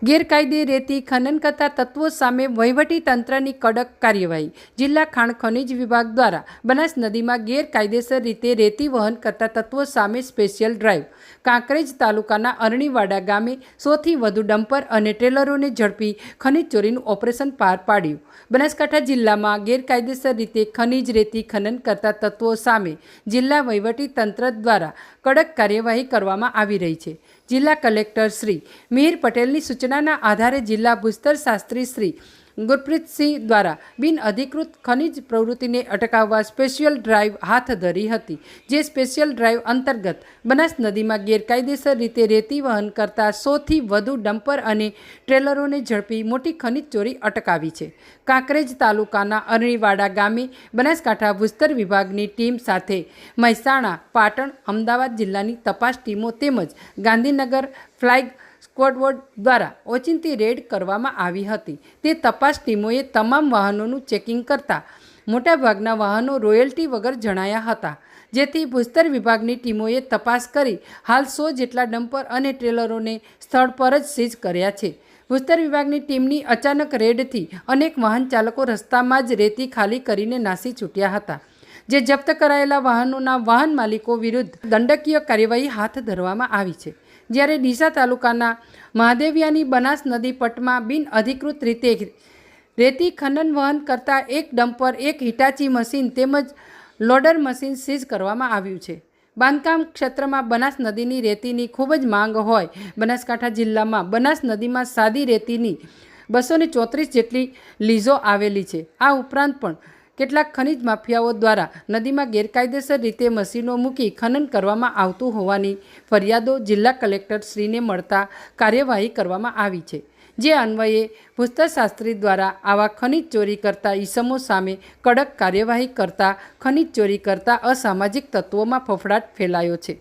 ગેરકાયદે રેતી ખનન કરતા તત્વો સામે વહીવટી તંત્રની કડક કાર્યવાહી. જિલ્લા ખાણ ખનીજ વિભાગ દ્વારા બનાસ નદીમાં ગેરકાયદેસર રીતે રેતી વહન કરતા તત્વો સામે સ્પેશિયલ ડ્રાઈવ. કાંકરેજ તાલુકાના અરણીવાડા ગામે 100થી વધુ ડમ્પર અને ટ્રેલરોને ઝડપી ખનીજ ચોરીનું ઓપરેશન પાર પાડ્યું. બનાસકાંઠા જિલ્લામાં ગેરકાયદેસર રીતે ખનીજ રેતી ખનન કરતા તત્વો સામે જિલ્લા વહીવટી તંત્ર દ્વારા કડક કાર્યવાહી કરવામાં આવી રહી છે. જિલ્લા કલેક્ટર શ્રી મિહિર પટેલની સૂચનાના આધારે જિલ્લા ભૂસ્તર શાસ્ત્રી શ્રી ગુરપ્રીતસિંહ દ્વારા બિનઅધિકૃત ખનીજ પ્રવૃત્તિને અટકાવવા સ્પેશિયલ ડ્રાઈવ હાથ ધરી હતી. જે સ્પેશિયલ ડ્રાઈવ અંતર્ગત બનાસ નદીમાં ગેરકાયદેસર રીતે રેતી વહન કરતા 100થી વધુ ડમ્પર અને ટ્રેલરોને ઝડપી મોટી ખનીજ ચોરી અટકાવી છે. કાંકરેજ તાલુકાના અરણીવાડા ગામે બનાસકાંઠા ભૂસ્તર વિભાગની ટીમ સાથે મહેસાણા, પાટણ, અમદાવાદ જિલ્લાની તપાસ ટીમો તેમજ ગાંધીનગર ફ્લાઇંગ સ્ક્વોડ દ્વારા ઓચિંતી રેડ કરવામાં આવી હતી. તે તપાસ ટીમોએ તમામ વાહનોનું ચેકિંગ કરતા મોટાભાગના વાહનો રોયલ્ટી વગર જણાયા હતા. જેથી ભૂસ્તર વિભાગની ટીમોએ તપાસ કરી હાલ 100 જેટલા ડમ્પર અને ટ્રેલરોને સ્થળ પર જ સીઝ કર્યા છે. ભૂસ્તર વિભાગની ટીમની અચાનક રેડથી અનેક વાહન ચાલકો રસ્તામાં જ રેતી ખાલી કરીને નાસી છૂટ્યા હતા. જે જપ્ત કરાયેલા વાહનોના વાહન માલિકો વિરુદ્ધ દંડકીય કાર્યવાહી હાથ ધરવામાં આવી છે. જ્યારે ડીસા તાલુકાના મહાદેવિયાની બનાસ નદી પટમાં બિનઅધિકૃત રીતે રેતી ખનન વહન કરતા એક ડમ્પર, એક હિટાચી મશીન તેમજ લોડર મશીન સીઝ કરવામાં આવ્યું છે. બાંધકામ ક્ષેત્રમાં બનાસ નદીની રેતીની ખૂબ જ માંગ હોય બનાસકાંઠા જિલ્લામાં બનાસ નદીમાં સાદી રેતીની 234 જેટલી લીઝો આવેલી છે. આ ઉપરાંત પણ કેટલાક ખનીજ માફિયાઓ દ્વારા નદીમાં ગેરકાયદેસર રીતે મશીનો મૂકી ખનન કરવામાં આવતું હોવાની ફરિયાદો જિલ્લા કલેક્ટરશ્રીને મળતા કાર્યવાહી કરવામાં આવી છે. જે અન્વયે ભૂસ્તર શાસ્ત્રી દ્વારા આવા ખનીજ ચોરી કરતા ઈસમો સામે કડક કાર્યવાહી કરતા ખનીજ ચોરી કરતા અસામાજિક તત્વોમાં ફફડાટ ફેલાયો છે.